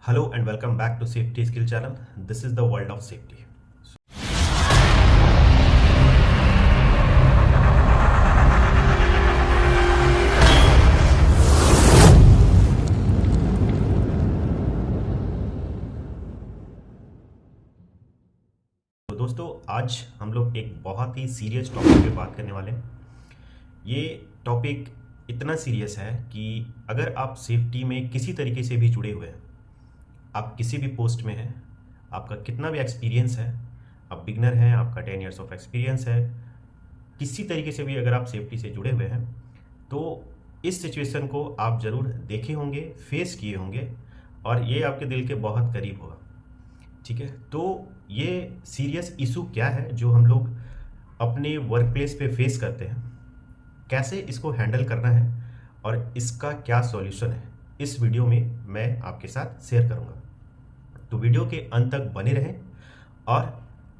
Hello and welcome back to Safety Skill Channel. This is the world of safety. तो दोस्तों आज हम लोग एक बहुत ही सीरियस टॉपिक पे बात करने वाले हैं। ये टॉपिक इतना सीरियस है कि अगर आप सेफ्टी में किसी तरीके से भी जुड़े हुए हैं, आप किसी भी पोस्ट में हैं, आपका कितना भी एक्सपीरियंस है, आप बिगनर हैं, आपका 10 इयर्स ऑफ एक्सपीरियंस है, किसी तरीके से भी अगर आप सेफ्टी से जुड़े हुए हैं तो इस सिचुएशन को आप ज़रूर देखे होंगे, फेस किए होंगे और ये आपके दिल के बहुत करीब होगा। ठीक है, तो ये सीरियस इशू क्या है जो हम लोग अपने वर्क प्लेस पे फेस करते हैं, कैसे इसको हैंडल करना है और इसका क्या सॉल्यूशन है, इस वीडियो में मैं आपके साथ शेयर करूंगा। तो वीडियो के अंत तक बने रहें। और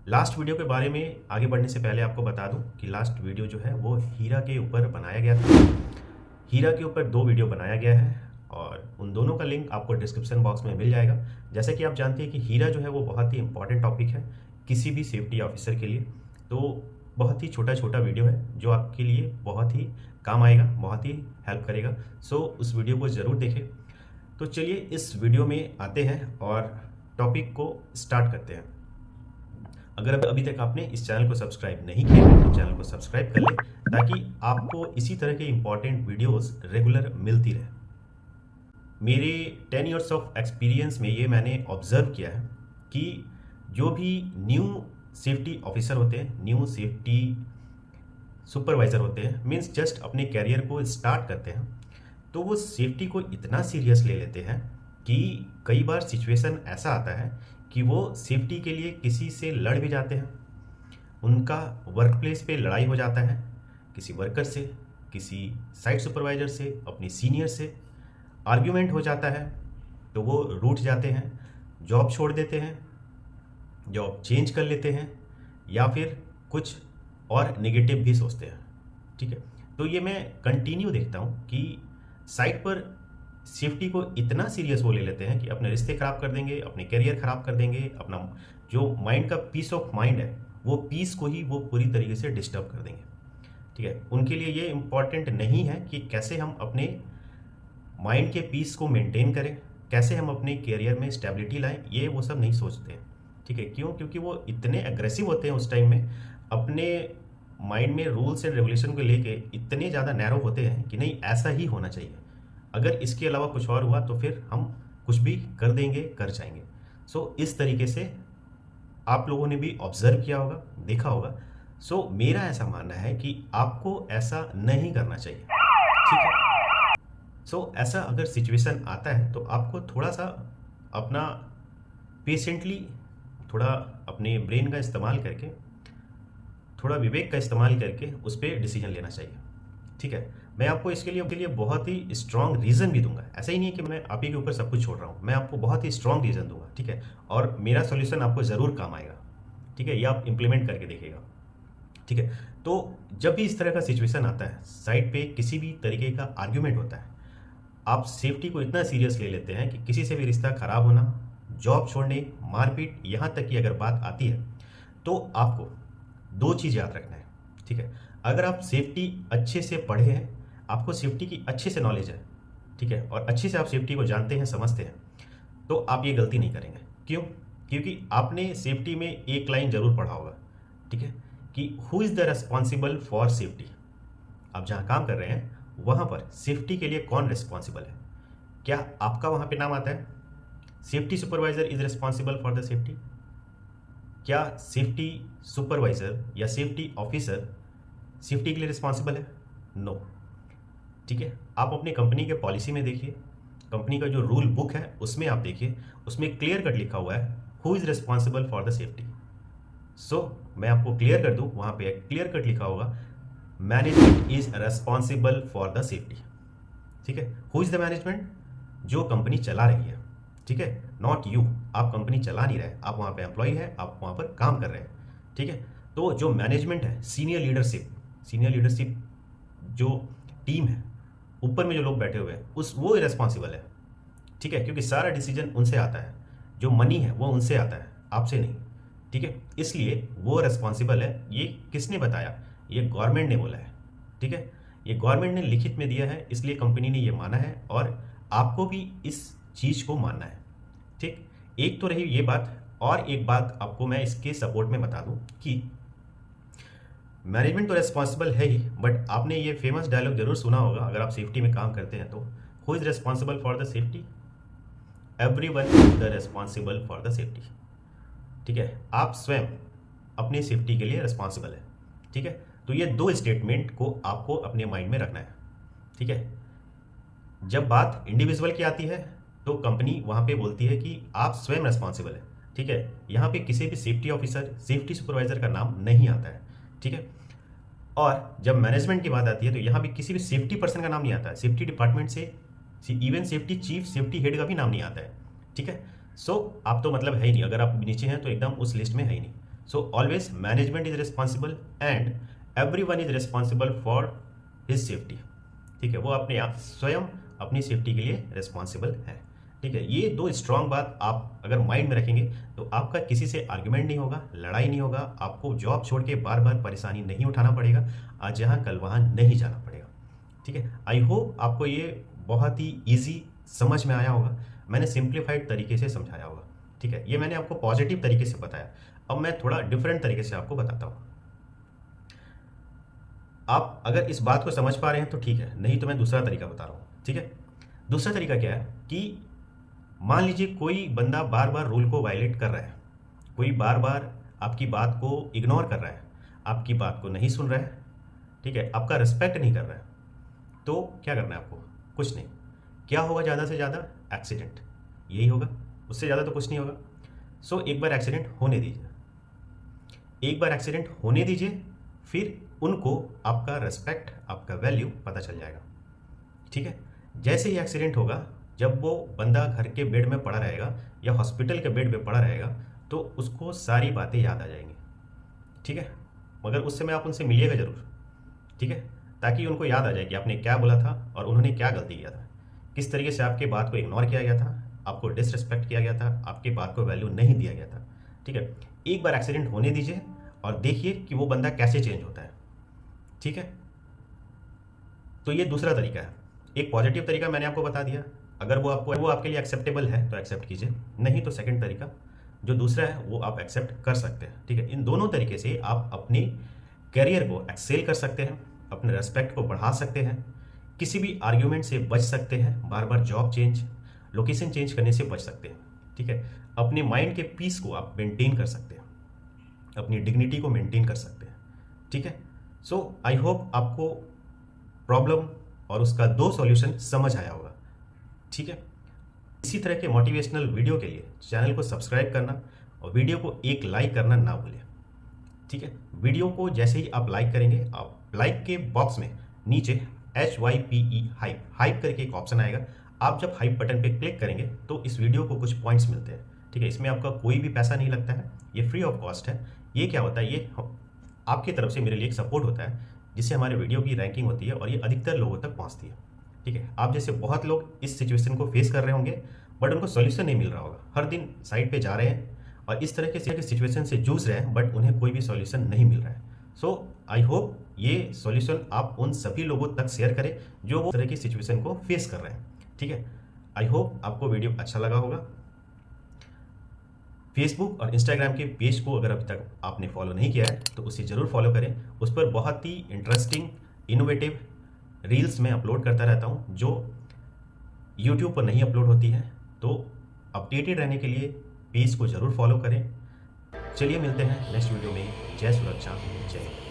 लास्ट वीडियो के बारे में आगे बढ़ने से पहले आपको बता दूं कि लास्ट वीडियो जो है वो हीरा के ऊपर बनाया गया था। हीरा के ऊपर 2 वीडियो बनाया गया है और उन दोनों का लिंक आपको डिस्क्रिप्शन बॉक्स में मिल जाएगा। जैसे कि आप जानते हैं कि हीरा जो है वो बहुत ही इंपॉर्टेंट टॉपिक है किसी भी सेफ्टी ऑफिसर के लिए। तो बहुत ही छोटा छोटा वीडियो है जो आपके लिए बहुत ही काम आएगा, बहुत ही हेल्प करेगा। सो उस वीडियो को ज़रूर देखें। तो चलिए इस वीडियो में आते हैं और टॉपिक को स्टार्ट करते हैं। अगर अभी तक आपने इस चैनल को सब्सक्राइब नहीं किया है तो चैनल को सब्सक्राइब कर लें ताकि आपको इसी तरह के इंपॉर्टेंट वीडियोस रेगुलर मिलती रहे। मेरे 10 इयर्स ऑफ एक्सपीरियंस में ये मैंने ऑब्जर्व किया है कि जो भी न्यू सेफ्टी ऑफिसर होते हैं, न्यू सेफ्टी सुपरवाइज़र होते हैं, मीन्स जस्ट अपने कैरियर को स्टार्ट करते हैं, तो वो सेफ्टी को इतना सीरियस ले लेते हैं कि कई बार सिचुएशन ऐसा आता है कि वो सेफ्टी के लिए किसी से लड़ भी जाते हैं। उनका वर्क प्लेस पे लड़ाई हो जाता है किसी वर्कर से, किसी साइट सुपरवाइज़र से, अपने सीनियर से आर्ग्यूमेंट हो जाता है तो वो रूठ जाते हैं, जॉब छोड़ देते हैं, जॉब चेंज कर लेते हैं या फिर कुछ और नेगेटिव भी सोचते हैं। ठीक है, तो ये मैं कंटिन्यू देखता हूँ कि साइट पर सेफ्टी को इतना सीरियस वो ले लेते हैं कि अपने रिश्ते ख़राब कर देंगे, अपने करियर ख़राब कर देंगे, अपना जो माइंड का पीस ऑफ माइंड है वो पीस को ही वो पूरी तरीके से डिस्टर्ब कर देंगे। ठीक है, उनके लिए ये इम्पॉर्टेंट नहीं है कि कैसे हम अपने माइंड के पीस को मेंटेन करें, कैसे हम अपने करियर में स्टेबिलिटी लाएं, ये वो सब नहीं सोचते हैं। ठीक है, क्यों? क्योंकि वो इतने एग्रेसिव होते हैं उस टाइम में, अपने माइंड में रूल्स एंड रेगुलेशन को लेके इतने ज़्यादा नैरो होते हैं कि नहीं ऐसा ही होना चाहिए, अगर इसके अलावा कुछ और हुआ तो फिर हम कुछ भी कर देंगे, कर जाएंगे। सो इस तरीके से आप लोगों ने भी ऑब्जर्व किया होगा, देखा होगा। सो मेरा ऐसा मानना है कि आपको ऐसा नहीं करना चाहिए। ठीक है, सो ऐसा अगर सिचुएशन आता है तो आपको थोड़ा सा अपना पेशेंटली, थोड़ा अपने ब्रेन का इस्तेमाल करके, थोड़ा विवेक का इस्तेमाल करके उस पर डिसीजन लेना चाहिए। ठीक है, मैं आपको इसके लिए बहुत ही स्ट्रॉन्ग रीज़न भी दूंगा। ऐसा ही नहीं है कि मैं आप ही के ऊपर सब कुछ छोड़ रहा हूँ, मैं आपको बहुत ही स्ट्रॉन्ग रीज़न दूंगा। ठीक है, और मेरा सॉल्यूशन आपको ज़रूर काम आएगा। ठीक है, ये आप इम्प्लीमेंट करके देखिएगा। ठीक है, तो जब भी इस तरह का सिचुएशन आता है, साइड पे किसी भी तरीके का आर्ग्यूमेंट होता है, आप सेफ्टी को इतना सीरियस ले लेते हैं कि किसी से भी रिश्ता ख़राब होना, जॉब छोड़ने, मारपीट, यहाँ तक की अगर बात आती है तो आपको 2 चीज़ याद रखना है। ठीक है, अगर आप सेफ्टी अच्छे से पढ़े हैं, आपको सेफ्टी की अच्छे से नॉलेज है, ठीक है, और अच्छे से आप सेफ्टी को जानते हैं, समझते हैं, तो आप ये गलती नहीं करेंगे। क्यों? क्योंकि आपने सेफ्टी में एक लाइन जरूर पढ़ा होगा, ठीक है, कि who is the responsible for safety. आप जहाँ काम कर रहे हैं वहाँ पर सेफ्टी के लिए कौन रिस्पॉन्सिबल है? क्या आपका वहाँ पे नाम आता है? Safety supervisor is responsible for the safety? क्या सेफ्टी सुपरवाइजर या सेफ्टी ऑफिसर सेफ्टी के लिए रिस्पॉन्सिबल है? नो। ठीक है, आप अपनी कंपनी के पॉलिसी में देखिए, कंपनी का जो रूल बुक है उसमें आप देखिए, उसमें क्लियर कट लिखा हुआ है who is responsible for the safety. So मैं आपको क्लियर कर दूं, वहाँ पे क्लियर कट लिखा होगा management is responsible for the safety. ठीक है, हु इज़ द मैनेजमेंट? जो कंपनी चला रही है। ठीक है, नॉट यू, आप कंपनी चला नहीं रहे, आप वहाँ पे एम्प्लॉय है, आप वहाँ पर काम कर रहे हैं। ठीक है, तो जो मैनेजमेंट है, सीनियर लीडरशिप जो टीम है, ऊपर में जो लोग बैठे हुए हैं, वो रिस्पॉन्सिबल है। ठीक है, क्योंकि सारा डिसीजन उनसे आता है, जो मनी है वो उनसे आता है, आपसे नहीं। ठीक है, इसलिए वो रिस्पॉन्सिबल है। ये किसने बताया? ये गवर्नमेंट ने बोला है। ठीक है, ये गवर्नमेंट ने लिखित में दिया है, इसलिए कंपनी ने ये माना है और आपको भी इस चीज़ को मानना है। ठीक, एक तो रही ये बात, और एक बात आपको मैं इसके सपोर्ट में बता दूं कि मैनेजमेंट तो रिस्पॉन्सिबल है ही, बट आपने ये फेमस डायलॉग जरूर सुना होगा अगर आप सेफ्टी में काम करते हैं तो, who is responsible for the safety? Everyone is the responsible for the safety. ठीक है, आप स्वयं अपनी सेफ्टी के लिए रिस्पॉन्सिबल है। ठीक है, तो ये दो स्टेटमेंट को आपको अपने माइंड में रखना है। ठीक है, जब बात इंडिविजुअल की आती है तो कंपनी वहाँ पे बोलती है कि आप स्वयं रिस्पॉन्सिबल है। ठीक है, यहाँ पे किसी भी सेफ्टी ऑफिसर, सेफ्टी सुपरवाइजर का नाम नहीं आता है। ठीक है, और जब मैनेजमेंट की बात आती है तो यहाँ भी किसी भी सेफ्टी पर्सन का नाम नहीं आता है। सेफ्टी डिपार्टमेंट से even safety chief, safety head का भी नाम नहीं आता है। ठीक है, सो आप तो मतलब है ही नहीं, अगर आप नीचे हैं तो एकदम उस लिस्ट में है ही नहीं। So always management is responsible and everyone is responsible for his safety. ठीक है, वो अपने आप स्वयं अपनी सेफ्टी के लिए रिस्पॉन्सिबल है। ठीक है, ये दो स्ट्रांग बात आप अगर माइंड में रखेंगे तो आपका किसी से आर्ग्यूमेंट नहीं होगा, लड़ाई नहीं होगा, आपको जॉब छोड़ के बार बार परेशानी नहीं उठाना पड़ेगा, आज यहाँ कल वहाँ नहीं जाना पड़ेगा। ठीक है, आई होप आपको ये बहुत ही ईजी समझ में आया होगा, मैंने सिंप्लीफाइड तरीके से समझाया होगा। ठीक है, ये मैंने आपको पॉजिटिव तरीके से बताया, अब मैं थोड़ा डिफरेंट तरीके से आपको बताता हूँ। आप अगर इस बात को समझ पा रहे हैं तो ठीक है, नहीं तो मैं दूसरा तरीका बता रहा हूँ। ठीक है, दूसरा तरीका क्या है कि मान लीजिए कोई बंदा बार बार रूल को वायलेट कर रहा है, कोई बार बार आपकी बात को इग्नोर कर रहा है, आपकी बात को नहीं सुन रहा है, ठीक है, आपका रिस्पेक्ट नहीं कर रहा है, तो क्या करना है आपको? कुछ नहीं। क्या होगा ज़्यादा से ज़्यादा? एक्सीडेंट, यही होगा, उससे ज़्यादा तो कुछ नहीं होगा। सो एक बार एक्सीडेंट होने दीजिए, एक बार एक्सीडेंट होने दीजिए, फिर उनको आपका रिस्पेक्ट, आपका वैल्यू पता चल जाएगा। ठीक है, जैसे ही एक्सीडेंट होगा, जब वो बंदा घर के बेड में पड़ा रहेगा या हॉस्पिटल के बेड में पड़ा रहेगा तो उसको सारी बातें याद आ जाएंगी। ठीक है, मगर उस समय आप उनसे मिलिएगा ज़रूर। ठीक है, ताकि उनको याद आ जाए कि आपने क्या बोला था और उन्होंने क्या गलती किया था, किस तरीके से आपके बात को इग्नोर किया गया था, आपको डिसरिस्पेक्ट किया गया था, आपके बात को वैल्यू नहीं दिया गया था। ठीक है, एक बार एक्सीडेंट होने दीजिए और देखिए कि वो बंदा कैसे चेंज होता है। ठीक है, तो ये दूसरा तरीका है। एक पॉजिटिव तरीका मैंने आपको बता दिया, अगर वो आपके लिए एक्सेप्टेबल है तो एक्सेप्ट कीजिए, नहीं तो सेकंड तरीका जो दूसरा है वो आप एक्सेप्ट कर सकते हैं। ठीक है, इन दोनों तरीके से आप अपने करियर को एक्सेल कर सकते हैं, अपने रेस्पेक्ट को बढ़ा सकते हैं, किसी भी आर्ग्यूमेंट से बच सकते हैं, बार बार जॉब चेंज, लोकेशन चेंज करने से बच सकते हैं। ठीक है, अपने माइंड के पीस को आप मेंटेन कर सकते हैं, अपनी डिग्निटी को मेंटेन कर सकते हैं। ठीक है, सो आई होप आपको प्रॉब्लम और उसका दो सॉल्यूशन समझ आया होगा। ठीक है, इसी तरह के मोटिवेशनल वीडियो के लिए चैनल को सब्सक्राइब करना और वीडियो को एक लाइक करना ना भूलें। ठीक है, वीडियो को जैसे ही आप लाइक करेंगे, आप लाइक के बॉक्स में नीचे HYPE हाइप करके एक ऑप्शन आएगा, आप जब हाइप बटन पे क्लिक करेंगे तो इस वीडियो को कुछ पॉइंट्स मिलते हैं। ठीक है, इसमें आपका कोई भी पैसा नहीं लगता है, ये फ्री ऑफ कॉस्ट है। ये क्या होता है, ये आपकी तरफ से मेरे लिए एक सपोर्ट होता है, जिससे हमारे वीडियो की रैंकिंग होती है और ये अधिकतर लोगों तक पहुँचती है। ठीक है, आप जैसे बहुत लोग इस सिचुएशन को फेस कर रहे होंगे बट उनको सॉल्यूशन नहीं मिल रहा होगा, हर दिन साइट पे जा रहे हैं और इस तरह के सिचुएशन से जूझ रहे हैं बट उन्हें कोई भी सॉल्यूशन नहीं मिल रहा है। सो आई होप ये सॉल्यूशन आप उन सभी लोगों तक शेयर करें जो वो तरह की सिचुएशन को फेस कर रहे हैं। ठीक है, आई होप आपको वीडियो अच्छा लगा होगा। फेसबुक और इंस्टाग्राम के पेज को अगर अभी तक आपने फॉलो नहीं किया है तो उसे ज़रूर फॉलो करें, उस पर बहुत ही इंटरेस्टिंग इनोवेटिव रील्स मैं अपलोड करता रहता हूँ जो यूट्यूब पर नहीं अपलोड होती है। तो अपडेटेड रहने के लिए पेज को ज़रूर फॉलो करें। चलिए मिलते हैं नेक्स्ट वीडियो में। जय सुरक्षा, जय हिंद।